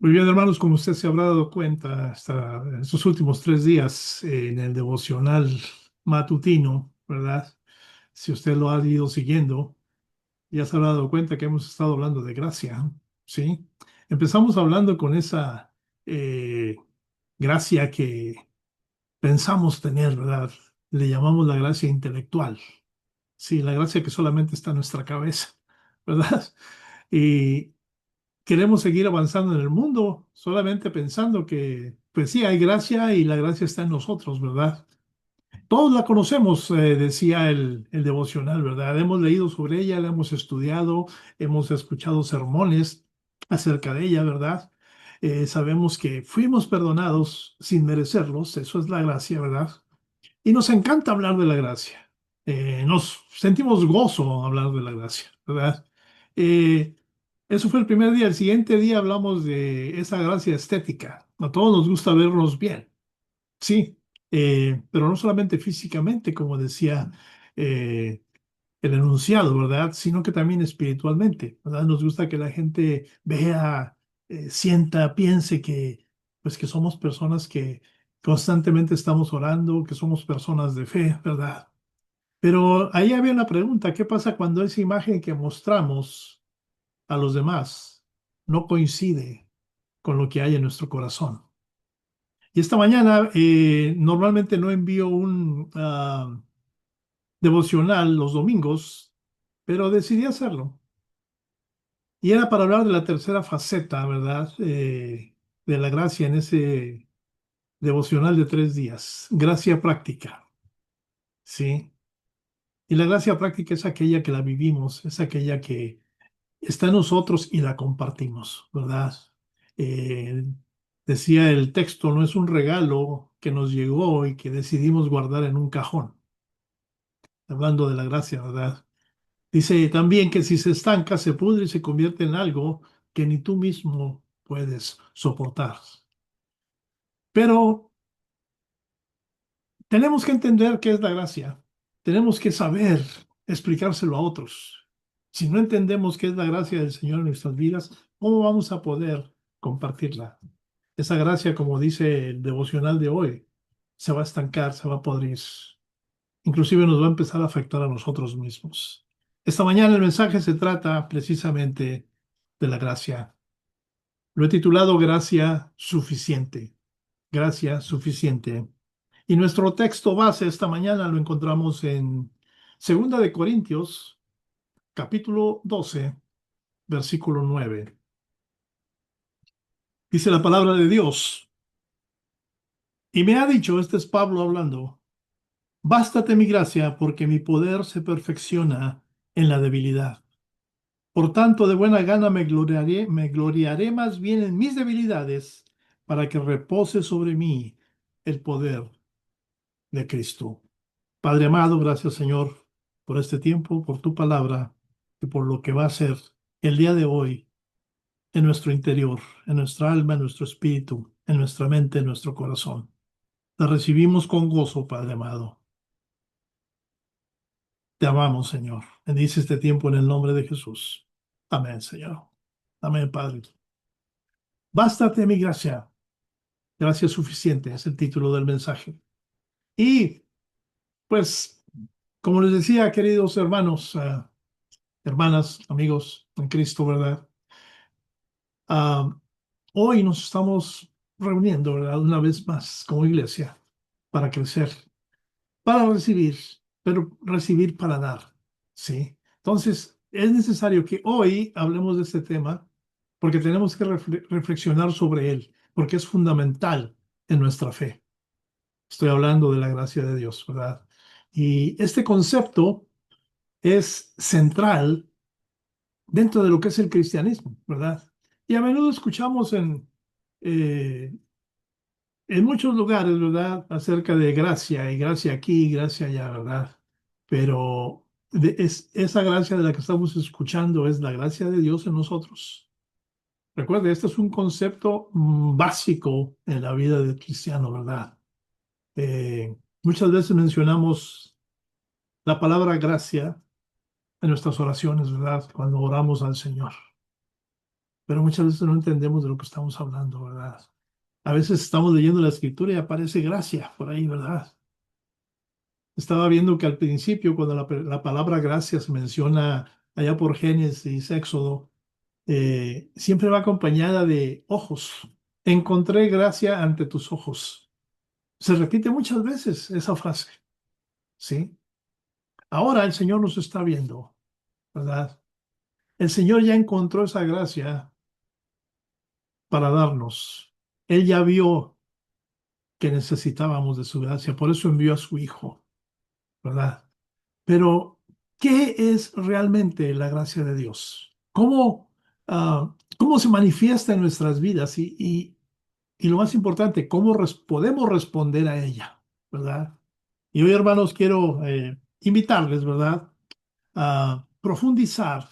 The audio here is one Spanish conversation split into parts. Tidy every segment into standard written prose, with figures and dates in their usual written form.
Muy bien, hermanos, como usted se habrá dado cuenta estos últimos 3 días en el devocional matutino, ¿verdad? Si usted lo ha ido siguiendo, ya se habrá dado cuenta que hemos estado hablando de gracia, ¿sí? Empezamos hablando con esa eh, gracia que pensamos tener, ¿verdad? Le llamamos la gracia intelectual, sí, la gracia que solamente está en nuestra cabeza, ¿verdad? Y queremos seguir avanzando en el mundo, solamente pensando que, pues sí, hay gracia y la gracia está en nosotros, ¿verdad? Todos la conocemos, decía el devocional, ¿verdad? Hemos leído sobre ella, la hemos estudiado, hemos escuchado sermones acerca de ella, ¿verdad? Sabemos que fuimos perdonados sin merecerlos, eso es la gracia, ¿verdad? Y nos encanta hablar de la gracia. Nos sentimos gozo hablar de la gracia, ¿verdad? Eh, Eso fue el primer día. El siguiente día hablamos de esa gracia estética. A todos nos gusta vernos bien, sí, pero no solamente físicamente, como decía eh, el enunciado, ¿verdad? Sino que también espiritualmente, ¿verdad? Nos gusta que la gente vea, sienta, piense que, pues, que somos personas que constantemente estamos orando, que somos personas de fe, ¿verdad? Pero ahí había una pregunta: ¿qué pasa cuando esa imagen que mostramos a los demás no coincide con lo que hay en nuestro corazón? Y esta mañana normalmente no envío un devocional los domingos, pero decidí hacerlo. Y era para hablar de la tercera faceta, ¿verdad? De la gracia en ese devocional de 3 días. Gracia práctica, ¿sí? Y la gracia práctica es aquella que la vivimos, es aquella que está en nosotros y la compartimos, ¿verdad? Eh, Decía el texto, no es un regalo que nos llegó y que decidimos guardar en un cajón, hablando de la gracia, ¿verdad? Dice también que si se estanca, se pudre y se convierte en algo que ni tú mismo puedes soportar. Pero tenemos que entender qué es la gracia. Tenemos que saber explicárselo a otros. Si no entendemos qué es la gracia del Señor en nuestras vidas, ¿cómo vamos a poder compartirla? Esa gracia, como dice el devocional de hoy, se va a estancar, se va a podrir. Inclusive nos va a empezar a afectar a nosotros mismos. Esta mañana el mensaje se trata precisamente de la gracia. Lo he titulado Gracia Suficiente. Gracia Suficiente. Y nuestro texto base esta mañana lo encontramos en Segunda de Corintios, capítulo 12, versículo 9. Dice la palabra de Dios: y me ha dicho, este es Pablo hablando, bástate mi gracia, porque mi poder se perfecciona en la debilidad. Por tanto, de buena gana me gloriaré más bien en mis debilidades, para que repose sobre mí el poder de Cristo. Padre amado, gracias, Señor, por este tiempo, por tu palabra y por lo que va a ser el día de hoy en nuestro interior, en nuestra alma, en nuestro espíritu, en nuestra mente, en nuestro corazón. La recibimos con gozo, Padre amado. Te amamos, Señor. Bendice este tiempo en el nombre de Jesús. Amén, Señor. Amén, Padre. Bástate mi gracia. Gracia suficiente es el título del mensaje. Y pues, como les decía, queridos hermanos, hermanas, amigos en Cristo, ¿verdad? Ah, Hoy nos estamos reuniendo, ¿verdad? Una vez más como iglesia para crecer, para recibir, pero recibir para dar, ¿sí? Entonces, es necesario que hoy hablemos de este tema porque tenemos que reflexionar sobre él, porque es fundamental en nuestra fe. Estoy hablando de la gracia de Dios, ¿verdad? Y este concepto es central dentro de lo que es el cristianismo, ¿verdad? Y a menudo escuchamos eh, en muchos lugares, ¿verdad?, acerca de gracia, y gracia aquí, y gracia allá, ¿verdad? Pero esa gracia de la que estamos escuchando es la gracia de Dios en nosotros. Recuerde, este es un concepto básico en la vida del cristiano, ¿verdad? Muchas veces mencionamos la palabra gracia en nuestras oraciones, ¿verdad? Cuando oramos al Señor. pero muchas veces no entendemos de lo que estamos hablando, ¿verdad? A veces estamos leyendo la escritura y aparece gracia por ahí, ¿verdad? Estaba viendo que al principio, cuando la palabra gracia se menciona allá por Génesis, Éxodo, siempre va acompañada de ojos. Encontré gracia ante tus ojos. Se repite muchas veces esa frase, ¿sí? Ahora el Señor nos está viendo, ¿verdad? El Señor ya encontró esa gracia para darnos. Él ya vio que necesitábamos de su gracia, por eso envió a su Hijo, ¿verdad? Pero, ¿qué es realmente la gracia de Dios? ¿Cómo se manifiesta en nuestras vidas? Y lo más importante, ¿cómo podemos responder a ella? ¿Verdad? Y hoy, hermanos, quiero invitarles, ¿verdad?, a profundizar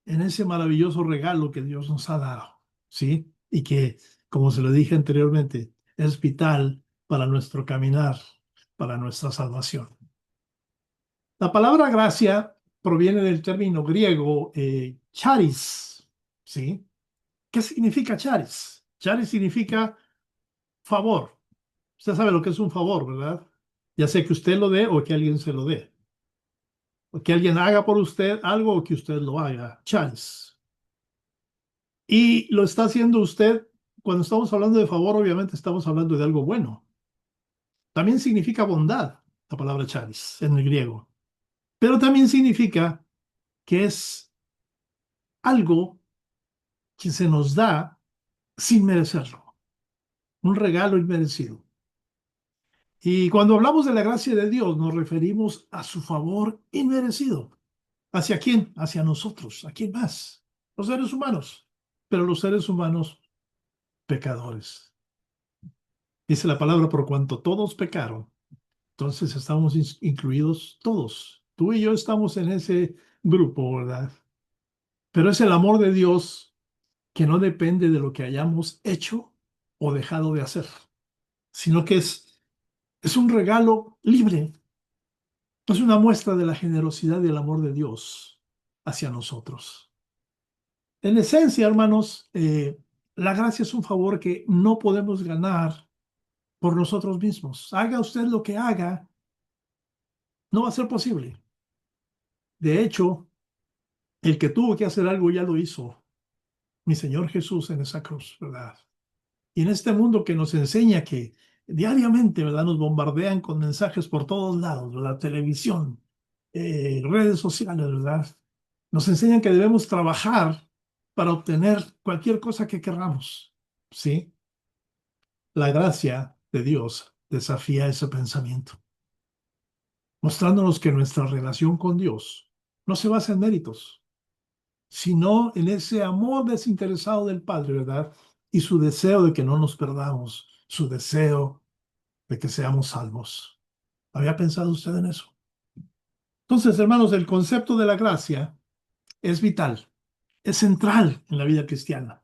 en ese maravilloso regalo que Dios nos ha dado, ¿sí? Y que, como se lo dije anteriormente, es vital para nuestro caminar, para nuestra salvación. La palabra gracia proviene del término griego charis, ¿sí? ¿Qué significa charis? Charis significa favor. Usted sabe lo que es un favor, ¿verdad? Ya sea que usted lo dé o que alguien se lo dé. O que alguien haga por usted algo o que usted lo haga. Charis. Y lo está haciendo usted. Cuando estamos hablando de favor, obviamente estamos hablando de algo bueno. También significa bondad, la palabra charis en el griego. Pero también significa que es algo que se nos da sin merecerlo, un regalo inmerecido. Y cuando hablamos de la gracia de Dios, nos referimos a su favor inmerecido. ¿Hacia quién? Hacia nosotros. ¿A quién más? Los seres humanos. Pero los seres humanos pecadores. Dice la palabra, por cuanto todos pecaron, entonces estamos incluidos todos. Tú y yo estamos en ese grupo, ¿verdad? Pero es el amor de Dios que no depende de lo que hayamos hecho o dejado de hacer, sino que es un regalo libre, es una muestra de la generosidad y el amor de Dios hacia nosotros. En esencia, hermanos, la gracia es un favor que no podemos ganar por nosotros mismos. Haga usted lo que haga, no va a ser posible. De hecho, el que tuvo que hacer algo ya lo hizo, mi Señor Jesús en esa cruz, ¿verdad? Y en este mundo que nos enseña que diariamente, ¿verdad?, nos bombardean con mensajes por todos lados, la televisión, redes sociales, ¿verdad? Nos enseñan que debemos trabajar para obtener cualquier cosa que queramos, ¿sí? La gracia de Dios desafía ese pensamiento, mostrándonos que nuestra relación con Dios no se basa en méritos, sino en ese amor desinteresado del Padre, ¿verdad? Y su deseo de que no nos perdamos, su deseo de que seamos salvos. ¿Había pensado usted en eso? Entonces, hermanos, el concepto de la gracia es vital, es central en la vida cristiana.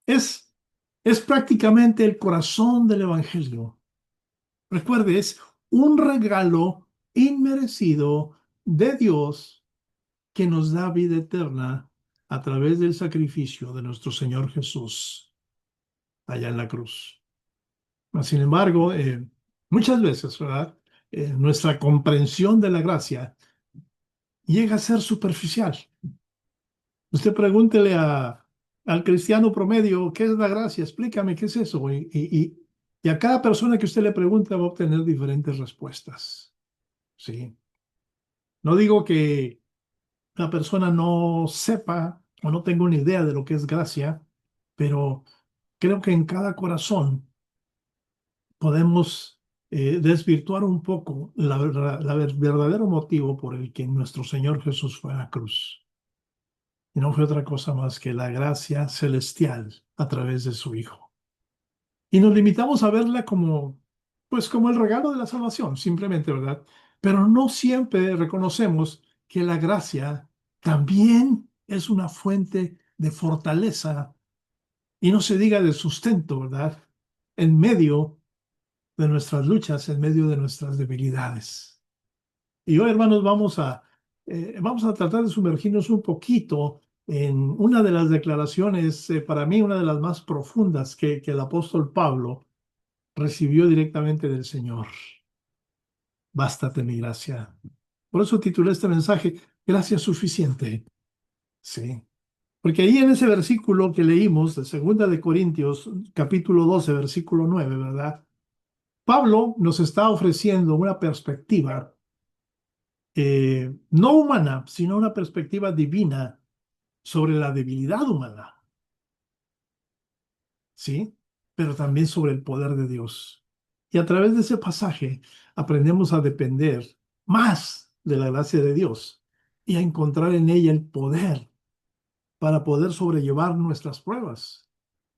Es, es prácticamente el corazón del Evangelio. Recuerde, es un regalo inmerecido de Dios que nos da vida eterna a través del sacrificio de nuestro Señor Jesús allá en la cruz. Sin embargo, muchas veces, ¿verdad? Nuestra comprensión de la gracia llega a ser superficial. Usted pregúntele al cristiano promedio, ¿qué es la gracia? Explícame, ¿qué es eso? Y a cada persona que usted le pregunte va a obtener diferentes respuestas. ¿Sí? No digo que la persona no sepa o no tenga una idea de lo que es gracia, pero creo que en cada corazón podemos desvirtuar un poco verdadero motivo por el que nuestro Señor Jesús fue a la cruz. Y no fue otra cosa más que la gracia celestial a través de su Hijo. Y nos limitamos a verla como, pues como el regalo de la salvación, simplemente, ¿verdad? Pero no siempre reconocemos que la gracia también es una fuente de fortaleza y no se diga de sustento, ¿verdad? En medio de nuestras luchas, en medio de nuestras debilidades. Y hoy, hermanos, vamos a tratar de sumergirnos un poquito en una de las declaraciones, para mí, una de las más profundas que el apóstol Pablo recibió directamente del Señor. Bástate mi gracia. Por eso titulé este mensaje, Gracia suficiente. Sí. Porque ahí en ese versículo que leímos de Segunda de Corintios, capítulo 12, versículo 9, ¿verdad? Pablo nos está ofreciendo una perspectiva no humana, sino una perspectiva divina sobre la debilidad humana, ¿sí? Pero también sobre el poder de Dios. Y a través de ese pasaje aprendemos a depender más de la gracia de Dios y a encontrar en ella el poder para poder sobrellevar nuestras pruebas.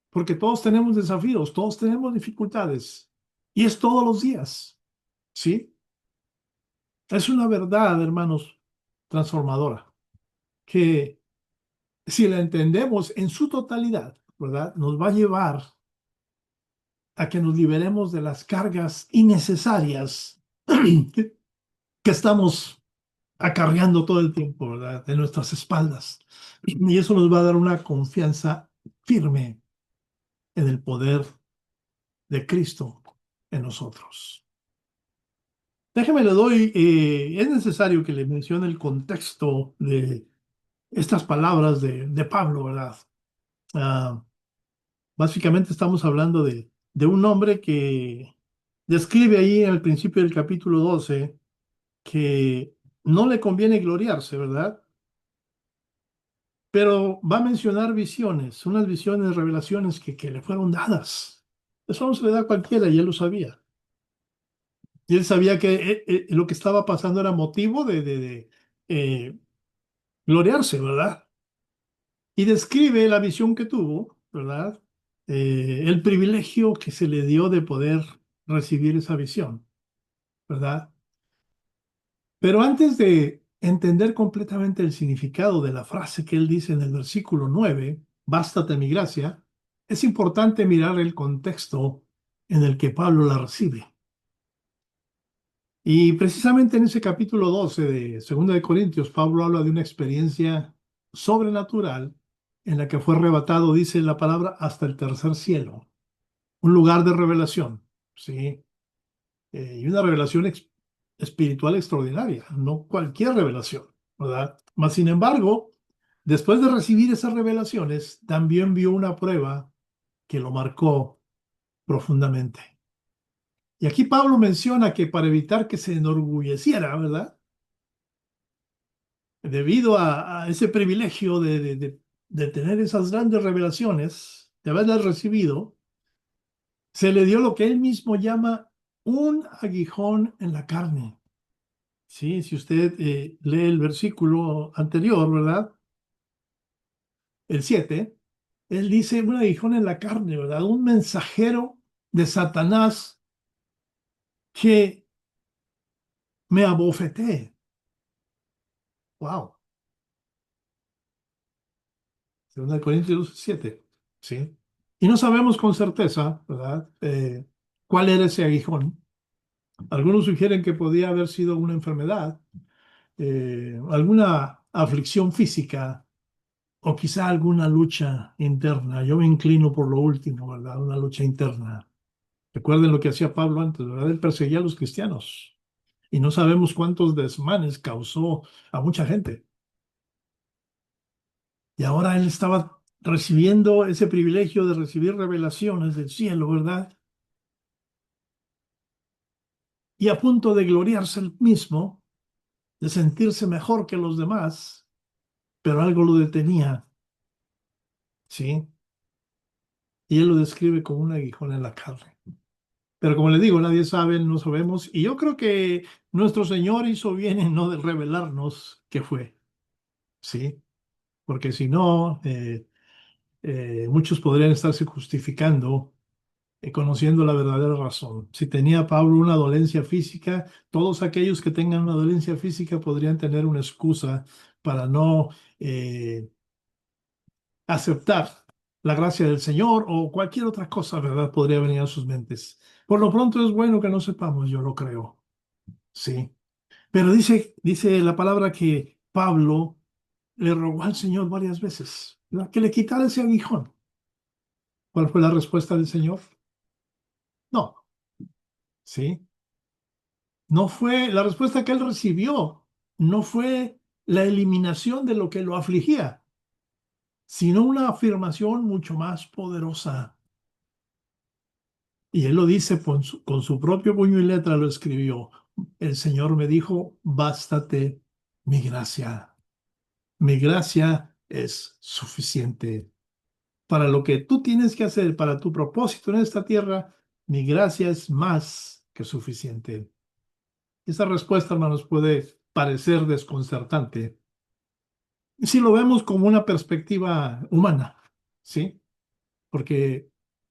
Porque todos tenemos desafíos, todos tenemos dificultades y es todos los días, ¿sí? Es una verdad, hermanos, transformadora, que si la entendemos en su totalidad, ¿verdad? Nos va a llevar a que nos liberemos de las cargas innecesarias que estamos acarreando todo el tiempo, ¿verdad? De nuestras espaldas. Y eso nos va a dar una confianza firme en el poder de Cristo en nosotros. Déjeme le doy, es necesario que le mencione el contexto de estas palabras de Pablo, ¿verdad? Ah, básicamente estamos hablando de un hombre que describe ahí en el principio del capítulo 12 que no le conviene gloriarse, ¿verdad? Pero va a mencionar visiones, unas visiones, revelaciones que le fueron dadas. Eso no se le da a cualquiera y él lo sabía. Y él sabía que lo que estaba pasando era motivo de eh, gloriarse, ¿verdad? Y describe la visión que tuvo, ¿verdad? El privilegio que se le dio de poder recibir esa visión, ¿verdad? Pero antes de entender completamente el significado de la frase que él dice en el versículo 9, bástate mi gracia, es importante mirar el contexto en el que Pablo la recibe. Y precisamente en ese capítulo 12 de Segunda de Corintios, Pablo habla de una experiencia sobrenatural en la que fue arrebatado, dice la palabra, hasta el tercer cielo, un lugar de revelación, ¿sí? Y una revelación espiritual extraordinaria, no cualquier revelación, ¿verdad? Mas, sin embargo, después de recibir esas revelaciones, también vio una prueba que lo marcó profundamente. Y aquí Pablo menciona que para evitar que se enorgulleciera, ¿verdad? Debido a ese privilegio de tener esas grandes revelaciones, de haberlas recibido, se le dio lo que él mismo llama un aguijón en la carne. Sí, si usted lee el versículo anterior, ¿verdad? El 7, él dice un aguijón en la carne, ¿verdad? Un mensajero de Satanás que me abofeté. Wow. 2 Corintios 7, ¿sí? Y no sabemos con certeza, ¿verdad? ¿Cuál era ese aguijón? Algunos sugieren que podía haber sido una enfermedad, alguna aflicción física o quizá alguna lucha interna. Yo me inclino por lo último, ¿verdad? Una lucha interna. Recuerden lo que hacía Pablo antes, ¿verdad? Él perseguía a los cristianos y no sabemos cuántos desmanes causó a mucha gente. Y ahora él estaba recibiendo ese privilegio de recibir revelaciones del cielo, ¿verdad? Y a punto de gloriarse él mismo, de sentirse mejor que los demás, pero algo lo detenía, ¿sí? Y él lo describe como un aguijón en la carne. Pero como le digo, nadie sabe, no sabemos. Y yo creo que nuestro Señor hizo bien en no de revelarnos qué fue, ¿sí? Porque si no, muchos podrían estarse justificando, conociendo la verdadera razón. Si tenía Pablo una dolencia física, todos aquellos que tengan una dolencia física podrían tener una excusa para no aceptar la gracia del Señor o cualquier otra cosa, ¿verdad? Podría venir a sus mentes. Por lo pronto es bueno que no sepamos, yo lo creo, sí. Pero dice la palabra que Pablo le rogó al Señor varias veces, ¿verdad?, que le quitara ese aguijón. ¿Cuál fue la respuesta del Señor? No, ¿sí? No fue la respuesta que él recibió, no fue la eliminación de lo que lo afligía, sino una afirmación mucho más poderosa. Y él lo dice con su propio puño y letra, lo escribió. El Señor me dijo, bástate mi gracia. Mi gracia es suficiente para lo que tú tienes que hacer, para tu propósito en esta tierra. Mi gracia es más que suficiente. Esa respuesta, hermanos, puede parecer desconcertante si lo vemos como una perspectiva humana, ¿sí? Porque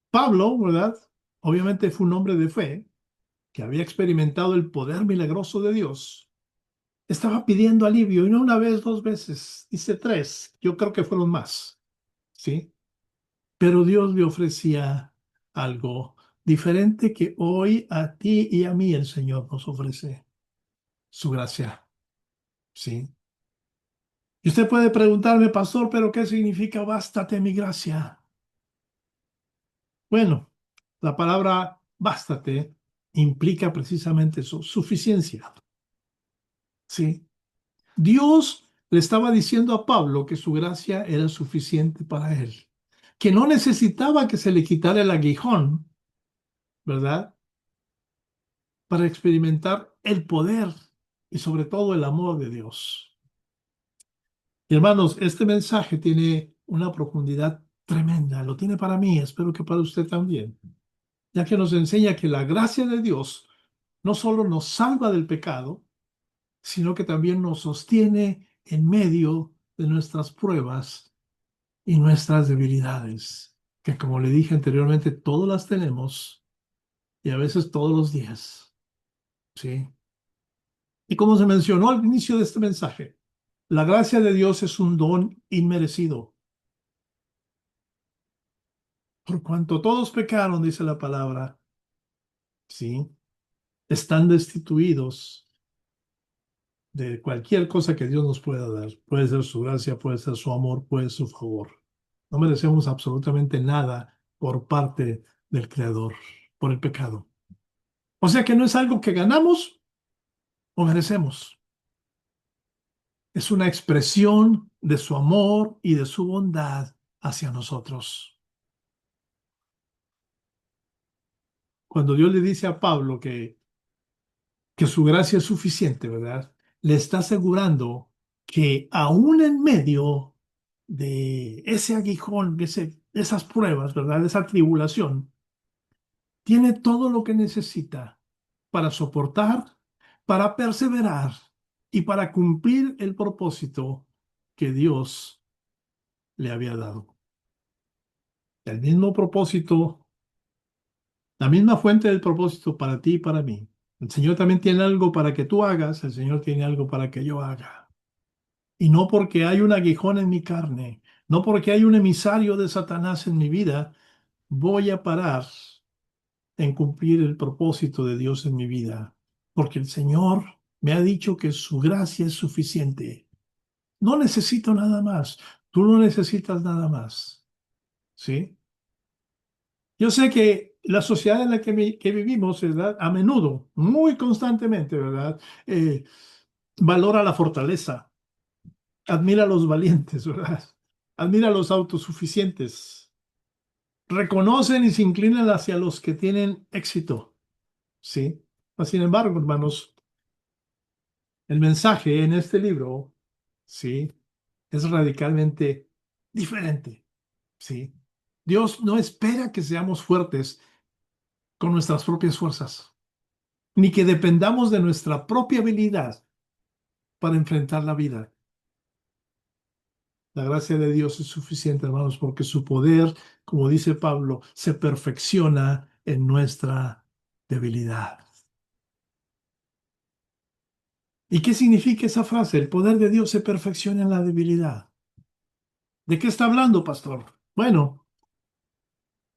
Pablo, ¿verdad? Obviamente fue un hombre de fe que había experimentado el poder milagroso de Dios. Estaba pidiendo alivio, y no una vez, dos veces, dice tres, yo creo que fueron más, ¿sí? Pero Dios le ofrecía algo diferente que hoy a ti y a mí el Señor nos ofrece, su gracia, ¿sí? Y usted puede preguntarme, pastor, ¿pero qué significa bástate mi gracia? Bueno, la palabra bástate implica precisamente eso, suficiencia, ¿sí? Dios le estaba diciendo a Pablo que su gracia era suficiente para él, que no necesitaba que se le quitara el aguijón, ¿verdad?, para experimentar el poder y sobre todo el amor de Dios. Y hermanos, este mensaje tiene una profundidad tremenda, lo tiene para mí, espero que para usted también, ya que nos enseña que la gracia de Dios no solo nos salva del pecado, sino que también nos sostiene en medio de nuestras pruebas y nuestras debilidades, que como le dije anteriormente, todas las tenemos y a veces todos los días, ¿sí? Y como se mencionó al inicio de este mensaje, la gracia de Dios es un don inmerecido. Por cuanto todos pecaron, dice la palabra, ¿sí?, están destituidos de cualquier cosa que Dios nos pueda dar. Puede ser su gracia, puede ser su amor, puede ser su favor. No merecemos absolutamente nada por parte del Creador, por el pecado. O sea que no es algo que ganamos o merecemos. Es una expresión de su amor y de su bondad hacia nosotros. Cuando Dios le dice a Pablo que su gracia es suficiente, ¿verdad?, le está asegurando que aún en medio de ese aguijón, esas pruebas, ¿verdad?, esa tribulación, tiene todo lo que necesita para soportar, para perseverar y para cumplir el propósito que Dios le había dado. El mismo propósito, la misma fuente del propósito para ti y para mí. El Señor también tiene algo para que tú hagas, el Señor tiene algo para que yo haga. Y no porque hay un aguijón en mi carne, no porque hay un emisario de Satanás en mi vida, voy a parar en cumplir el propósito de Dios en mi vida, porque el Señor me ha dicho que su gracia es suficiente. No necesito nada más. Tú no necesitas nada más. ¿Sí? Yo sé que la sociedad en la que vivimos, ¿verdad?, a menudo, muy constantemente, ¿verdad?, valora la fortaleza, admira a los valientes, ¿verdad?, admira a los autosuficientes, reconocen y se inclinan hacia los que tienen éxito. ¿Sí? Sin embargo, hermanos, el mensaje en este libro, ¿sí?, es radicalmente diferente, ¿sí? Dios no espera que seamos fuertes con nuestras propias fuerzas, ni que dependamos de nuestra propia habilidad para enfrentar la vida. La gracia de Dios es suficiente, hermanos, porque su poder, como dice Pablo, se perfecciona en nuestra debilidad. ¿Y qué significa esa frase? El poder de Dios se perfecciona en la debilidad. ¿De qué está hablando, pastor? Bueno,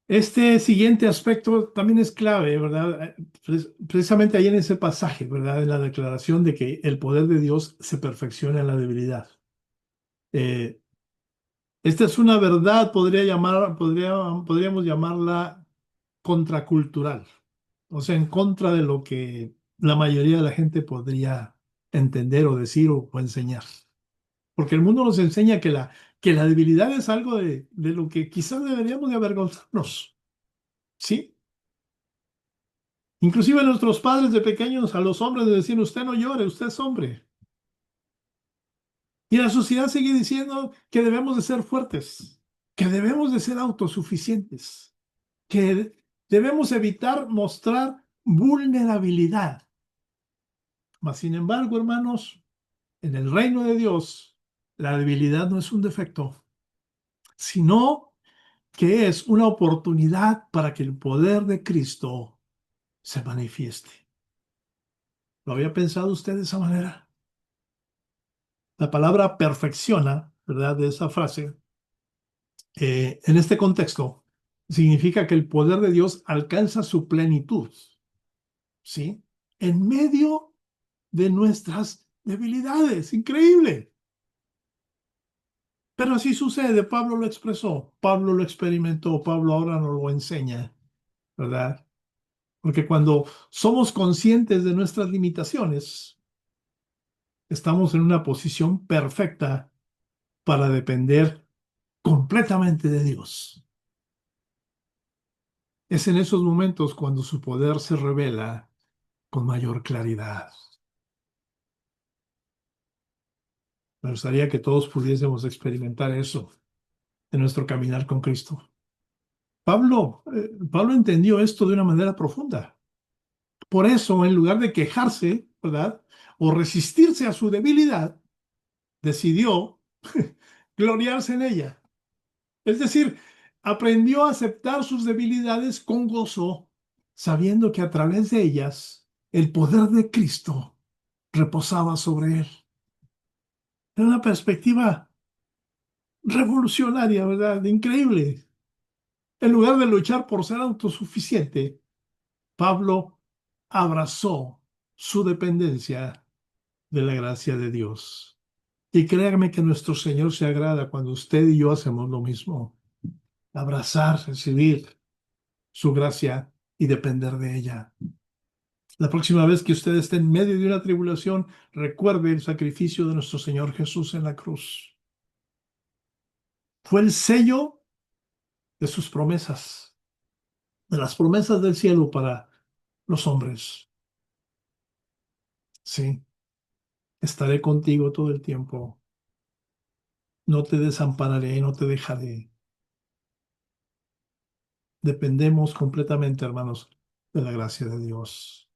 este siguiente aspecto también es clave, ¿verdad? Precisamente ahí en ese pasaje, ¿verdad?, en la declaración de que el poder de Dios se perfecciona en la debilidad. Eh, Esta es una verdad, podríamos llamarla contracultural, o sea, en contra de lo que la mayoría de la gente podría entender o decir o enseñar. Porque el mundo nos enseña que la debilidad es algo de lo que quizás deberíamos de avergonzarnos, ¿sí? Inclusive nuestros padres de pequeños a los hombres les decían, usted no llore, usted es hombre. Y la sociedad sigue diciendo que debemos de ser fuertes, que debemos de ser autosuficientes, que debemos evitar mostrar vulnerabilidad. Mas, sin embargo, hermanos, en el reino de Dios, la debilidad no es un defecto, sino que es una oportunidad para que el poder de Cristo se manifieste. ¿Lo había pensado usted de esa manera? La palabra perfecciona, ¿verdad? De esa frase, en este contexto, significa que el poder de Dios alcanza su plenitud, ¿sí? En medio de nuestras debilidades. Increíble. Pero así sucede. Pablo lo expresó, Pablo lo experimentó, Pablo ahora nos lo enseña, ¿verdad? Porque cuando somos conscientes de nuestras limitaciones, estamos en una posición perfecta para depender completamente de Dios. Es en esos momentos cuando su poder se revela con mayor claridad. Me gustaría que todos pudiésemos experimentar eso en nuestro caminar con Cristo. Pablo entendió esto de una manera profunda. Por eso, en lugar de quejarse, ¿verdad? O resistirse a su debilidad, decidió gloriarse en ella. Es decir, aprendió a aceptar sus debilidades con gozo, sabiendo que a través de ellas el poder de Cristo reposaba sobre él. Era una perspectiva revolucionaria, ¿verdad? Increíble. En lugar de luchar por ser autosuficiente, Pablo abrazó su dependencia de la gracia de Dios. Y créanme que nuestro Señor se agrada cuando usted y yo hacemos lo mismo. Abrazar, recibir su gracia y depender de ella. La próxima vez que usted esté en medio de una tribulación, recuerde el sacrificio de nuestro Señor Jesús en la cruz. Fue el sello de sus promesas, de las promesas del cielo para los hombres. Sí, estaré contigo todo el tiempo. No te desampararé, no te dejaré. Dependemos completamente, hermanos, de la gracia de Dios.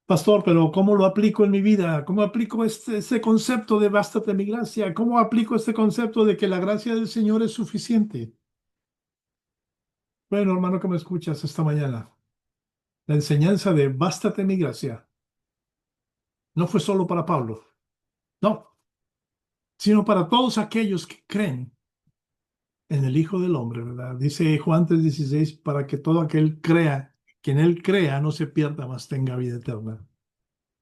Pastor, pero ¿cómo lo aplico en mi vida? ¿Cómo aplico este concepto de bástate mi gracia? ¿Cómo aplico este concepto de que la gracia del Señor es suficiente? Bueno, hermano que me escuchas esta mañana, la enseñanza de bástate mi gracia no fue solo para Pablo, no, sino para todos aquellos que creen en el Hijo del Hombre, ¿verdad? Dice Juan 3:16, para que todo aquel crea, que en Él crea, no se pierda, mas tenga vida eterna.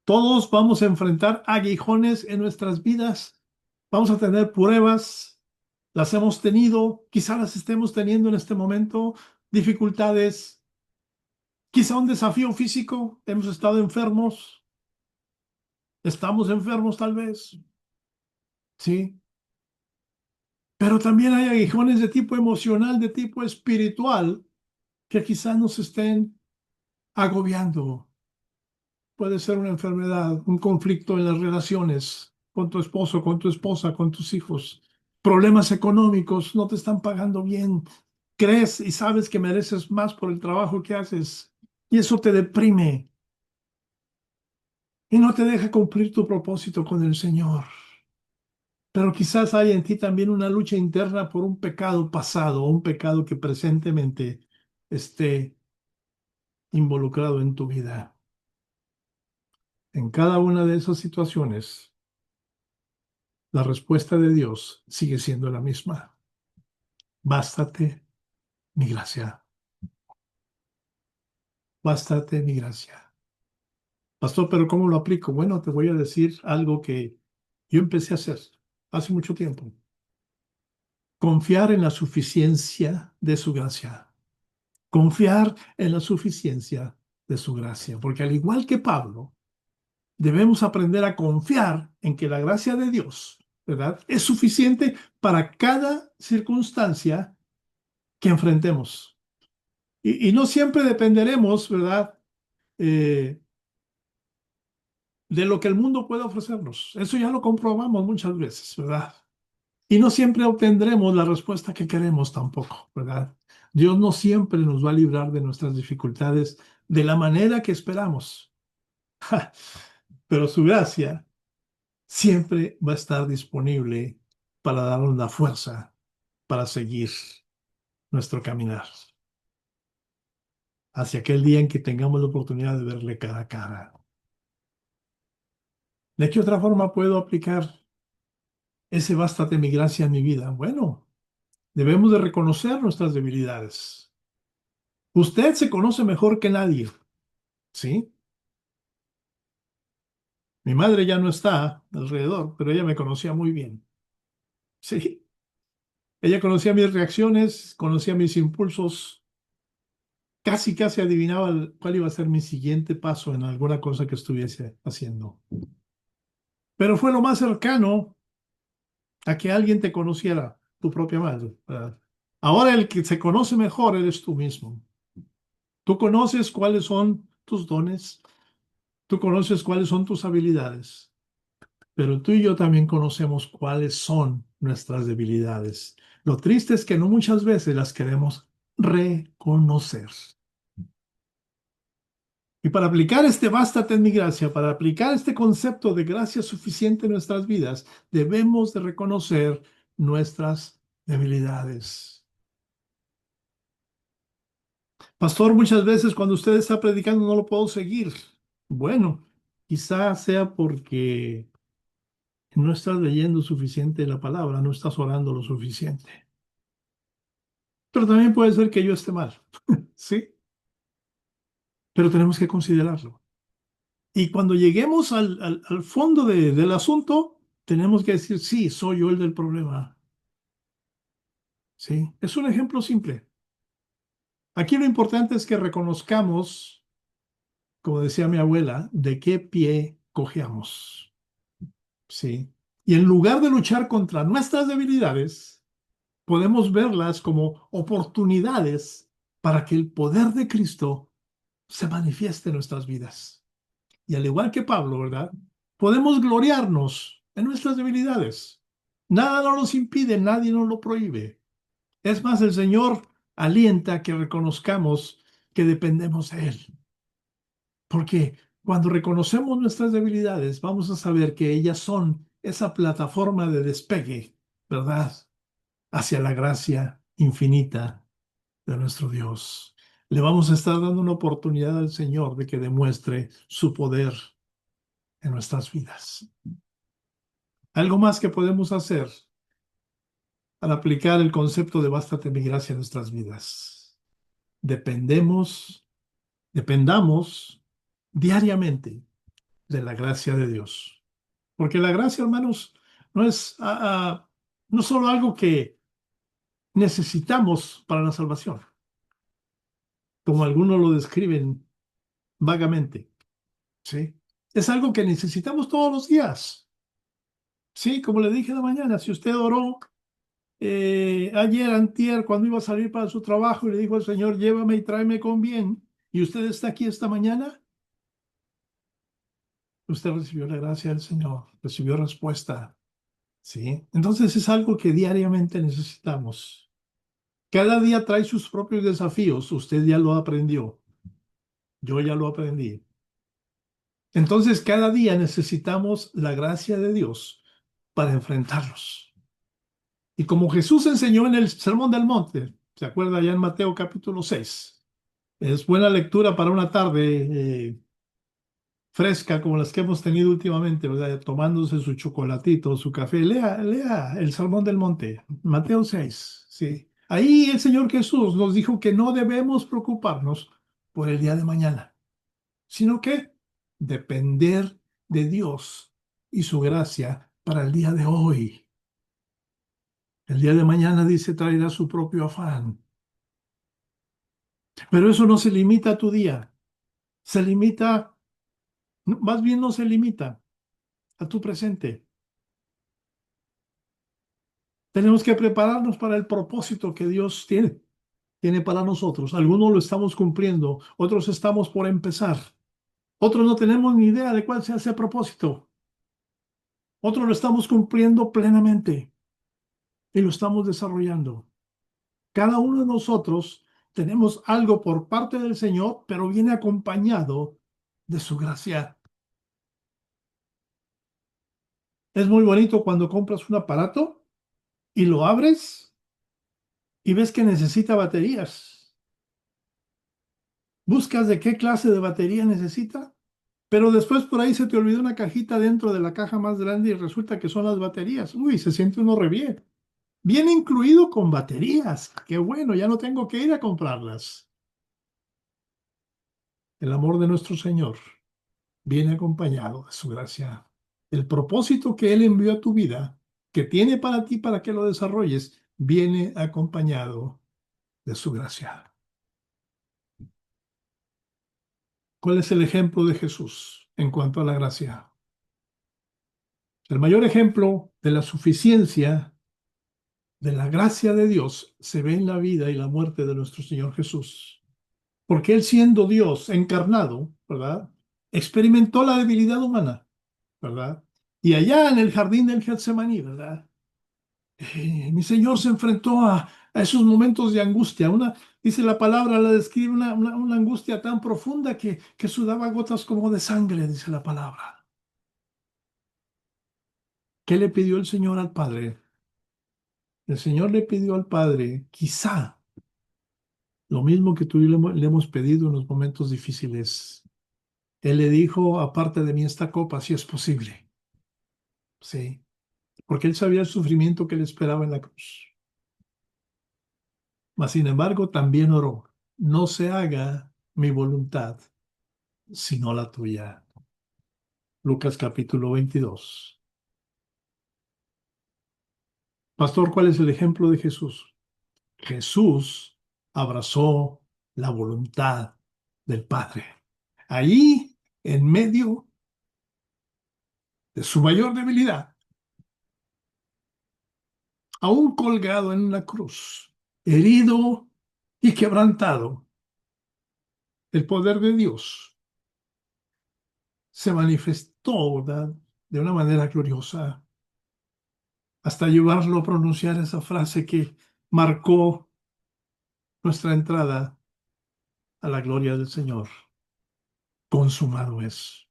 Todos vamos a enfrentar aguijones en nuestras vidas, vamos a tener pruebas, las hemos tenido, quizá las estemos teniendo en este momento, dificultades, quizá un desafío físico, hemos estado enfermos, estamos enfermos tal vez, sí, pero también hay aguijones de tipo emocional, de tipo espiritual, que quizá nos estén agobiando. Puede ser una enfermedad, un conflicto en las relaciones con tu esposo, con tu esposa, con tus hijos, problemas económicos, no te están pagando bien, crees y sabes que mereces más por el trabajo que haces y eso te deprime y no te deja cumplir tu propósito con el Señor. Pero quizás hay en ti también una lucha interna por un pecado pasado, un pecado que presentemente esté involucrado en tu vida. En cada una de esas situaciones, la respuesta de Dios sigue siendo la misma. Bástate mi gracia. Bástate mi gracia. Pastor, pero ¿cómo lo aplico? Bueno, te voy a decir algo que yo empecé a hacer hace mucho tiempo. confiar en la suficiencia de su gracia. Confiar en la suficiencia de su gracia. Porque al igual que Pablo, debemos aprender a confiar en que la gracia de Dios, ¿verdad?, es suficiente para cada circunstancia que enfrentemos. Y no siempre dependeremos, ¿verdad?, eh, de lo que el mundo puede ofrecernos. Eso ya lo comprobamos muchas veces, ¿verdad? Y no siempre obtendremos la respuesta que queremos tampoco, ¿verdad? Dios no siempre nos va a librar de nuestras dificultades de la manera que esperamos. Pero su gracia siempre va a estar disponible para darnos la fuerza para seguir nuestro caminar hacia aquel día en que tengamos la oportunidad de verle cara a cara. ¿De qué otra forma puedo aplicar ese bástate mi gracia en mi vida? Bueno, debemos de reconocer nuestras debilidades. Usted se conoce mejor que nadie, ¿sí? Mi madre ya no está alrededor, pero ella me conocía muy bien, ¿sí? Ella conocía mis reacciones, conocía mis impulsos, casi adivinaba cuál iba a ser mi siguiente paso en alguna cosa que estuviese haciendo. Pero fue lo más cercano a que alguien te conociera, tu propia madre, ¿verdad? Ahora el que se conoce mejor eres tú mismo. Tú conoces cuáles son tus dones, tú conoces cuáles son tus habilidades, pero tú y yo también conocemos cuáles son nuestras debilidades. Lo triste es que no muchas veces las queremos reconocer. Y para aplicar este bástate en mi gracia, para aplicar este concepto de gracia suficiente en nuestras vidas, debemos de reconocer nuestras debilidades. Pastor, muchas veces cuando usted está predicando no lo puedo seguir. Bueno, quizás sea porque no estás leyendo suficiente la palabra, no estás orando lo suficiente. Pero también puede ser que yo esté mal, ¿sí? Pero tenemos que considerarlo. Y cuando lleguemos al fondo del asunto, tenemos que decir, sí, soy yo el del problema. ¿Sí? Es un ejemplo simple. Aquí lo importante es que reconozcamos, como decía mi abuela, de qué pie cojeamos. ¿Sí? Y en lugar de luchar contra nuestras debilidades, podemos verlas como oportunidades para que el poder de Cristo se manifieste en nuestras vidas. Y al igual que Pablo, ¿verdad? Podemos gloriarnos en nuestras debilidades. Nada no nos impide, nadie nos lo prohíbe. Es más, el Señor alienta que reconozcamos que dependemos de Él. Porque cuando reconocemos nuestras debilidades, vamos a saber que ellas son esa plataforma de despegue, ¿verdad?, hacia la gracia infinita de nuestro Dios. Le vamos a estar dando una oportunidad al Señor de que demuestre su poder en nuestras vidas. Algo más que podemos hacer al aplicar el concepto de bástate mi gracia en nuestras vidas. Dependamos diariamente de la gracia de Dios. Porque la gracia, hermanos, no es no solo algo que necesitamos para la salvación, como algunos lo describen vagamente, ¿sí? Es algo que necesitamos todos los días. Sí, como le dije en la mañana, si usted oró ayer, antier, cuando iba a salir para su trabajo y le dijo al Señor, llévame y tráeme con bien, y usted está aquí esta mañana, usted recibió la gracia del Señor, recibió respuesta, ¿sí? Entonces es algo que diariamente necesitamos. Cada día trae sus propios desafíos, usted ya lo aprendió, yo ya lo aprendí. Entonces cada día necesitamos la gracia de Dios para enfrentarlos. Y como Jesús enseñó en el Sermón del Monte, ¿se acuerda ya en Mateo capítulo 6? Es buena lectura para una tarde fresca como las que hemos tenido últimamente, ¿verdad? Tomándose su chocolatito, su café. Lea el Sermón del Monte, Mateo 6, sí. Ahí el Señor Jesús nos dijo que no debemos preocuparnos por el día de mañana, sino que depender de Dios y su gracia para el día de hoy. El día de mañana dice traerá su propio afán. Pero eso no se limita a tu día. Se limita, más bien no se limita a tu presente. Tenemos que prepararnos para el propósito que Dios tiene para nosotros. Algunos lo estamos cumpliendo, otros estamos por empezar. Otros no tenemos ni idea de cuál sea ese propósito. Otros lo estamos cumpliendo plenamente y lo estamos desarrollando. Cada uno de nosotros tenemos algo por parte del Señor, pero viene acompañado de su gracia. Es muy bonito cuando compras un aparato y lo abres y ves que necesita baterías. Buscas de qué clase de batería necesita, pero después por ahí se te olvidó una cajita dentro de la caja más grande y resulta que son las baterías. Uy, se siente uno re bien. Viene incluido con baterías. Qué bueno, ya no tengo que ir a comprarlas. El amor de nuestro Señor viene acompañado de su gracia. El propósito que Él envió a tu vida, que tiene para ti para que lo desarrolles, viene acompañado de su gracia. ¿Cuál es el ejemplo de Jesús en cuanto a la gracia? El mayor ejemplo de la suficiencia de la gracia de Dios se ve en la vida y la muerte de nuestro Señor Jesús. Porque Él siendo Dios encarnado, ¿verdad? Experimentó la debilidad humana, ¿verdad? Y allá en el jardín del Getsemaní, ¿verdad? Mi Señor se enfrentó a esos momentos de angustia. Dice la palabra, la describe una angustia tan profunda que sudaba gotas como de sangre, dice la palabra. ¿Qué le pidió el Señor al Padre? El Señor le pidió al Padre, quizá, lo mismo que tú y yo le hemos pedido en los momentos difíciles. Él le dijo, aparte de mí esta copa, si es posible. Sí, porque él sabía el sufrimiento que le esperaba en la cruz. Mas, sin embargo, también oró, no se haga mi voluntad, sino la tuya. Lucas capítulo 22. Pastor, ¿cuál es el ejemplo de Jesús? Jesús abrazó la voluntad del Padre. Ahí, en medio de su mayor debilidad, aún colgado en una cruz, herido y quebrantado, el poder de Dios se manifestó, ¿verdad?, de una manera gloriosa, hasta llevarlo a pronunciar esa frase que marcó nuestra entrada a la gloria del Señor. Consumado es.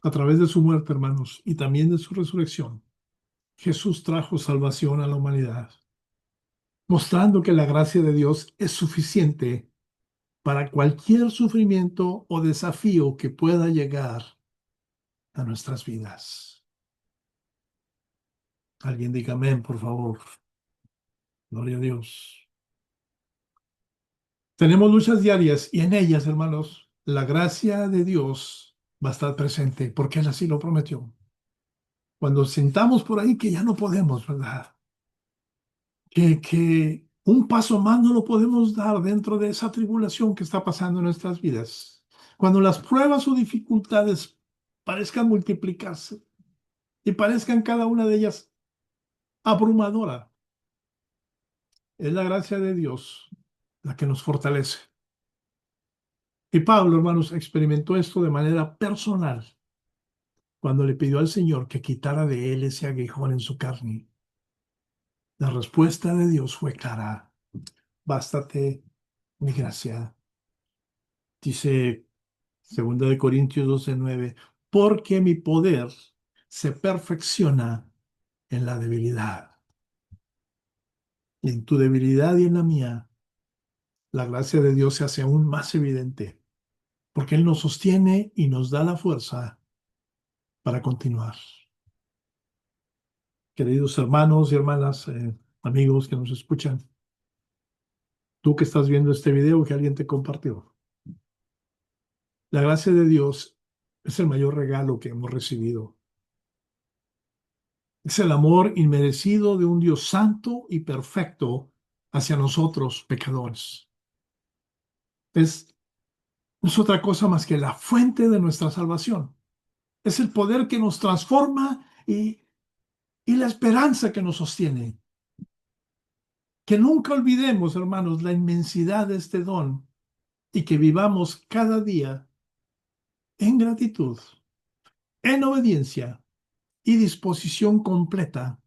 A través de su muerte, hermanos, y también de su resurrección, Jesús trajo salvación a la humanidad, mostrando que la gracia de Dios es suficiente para cualquier sufrimiento o desafío que pueda llegar a nuestras vidas. Alguien diga amén, por favor. Gloria a Dios. Tenemos luchas diarias y en ellas, hermanos, la gracia de Dios va a estar presente porque Él así lo prometió. Cuando sintamos por ahí que ya no podemos, ¿verdad? Que un paso más no lo podemos dar dentro de esa tribulación que está pasando en nuestras vidas. Cuando las pruebas o dificultades parezcan multiplicarse y parezcan cada una de ellas abrumadora, es la gracia de Dios la que nos fortalece. Y Pablo, hermanos, experimentó esto de manera personal cuando le pidió al Señor que quitara de él ese aguijón en su carne. La respuesta de Dios fue clara. Bástate mi gracia. Dice 2 Corintios 12:9, porque mi poder se perfecciona en la debilidad. Y en tu debilidad y en la mía, la gracia de Dios se hace aún más evidente, porque Él nos sostiene y nos da la fuerza para continuar. Queridos hermanos y hermanas, amigos que nos escuchan, tú que estás viendo este video que alguien te compartió, la gracia de Dios es el mayor regalo que hemos recibido. Es el amor inmerecido de un Dios santo y perfecto hacia nosotros, pecadores. Es, no es otra cosa más que la fuente de nuestra salvación. Es el poder que nos transforma y la esperanza que nos sostiene. Que nunca olvidemos, hermanos, la inmensidad de este don y que vivamos cada día en gratitud, en obediencia y disposición completa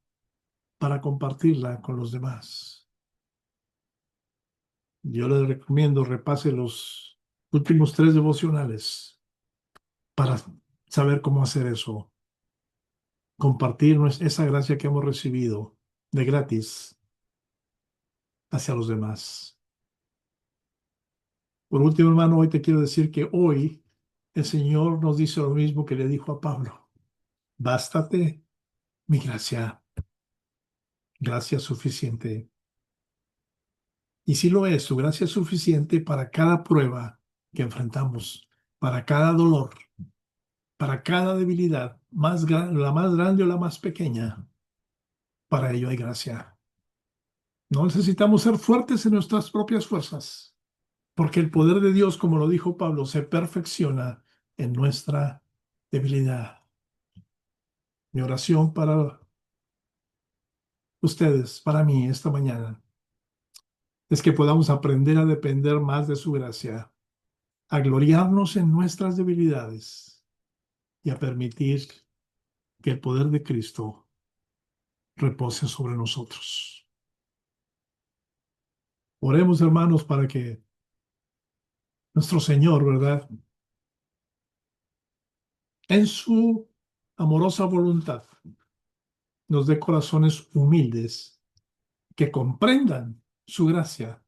para compartirla con los demás. Yo les recomiendo repase los últimos 3 devocionales para saber cómo hacer eso, compartir esa gracia que hemos recibido de gratis hacia los demás. Por último, hermano, hoy te quiero decir que hoy el Señor nos dice lo mismo que le dijo a Pablo. Bástate mi gracia, gracia suficiente. Y si lo es, su gracia es suficiente para cada prueba que enfrentamos, para cada dolor, para cada debilidad, la más grande o la más pequeña. Para ello hay gracia. No necesitamos ser fuertes en nuestras propias fuerzas, porque el poder de Dios, como lo dijo Pablo, se perfecciona en nuestra debilidad. Mi oración para ustedes, para mí, esta mañana, es que podamos aprender a depender más de su gracia, a gloriarnos en nuestras debilidades y a permitir que el poder de Cristo repose sobre nosotros. Oremos, hermanos, para que nuestro Señor, ¿verdad?, en su amorosa voluntad, nos dé corazones humildes que comprendan su gracia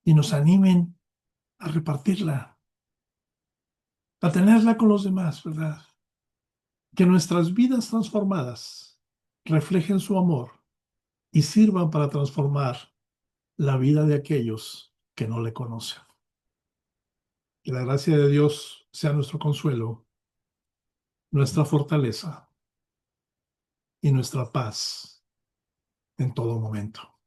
y nos animen a repartirla, a tenerla con los demás, ¿verdad? Que nuestras vidas transformadas reflejen su amor y sirvan para transformar la vida de aquellos que no le conocen. Que la gracia de Dios sea nuestro consuelo, nuestra fortaleza y nuestra paz en todo momento.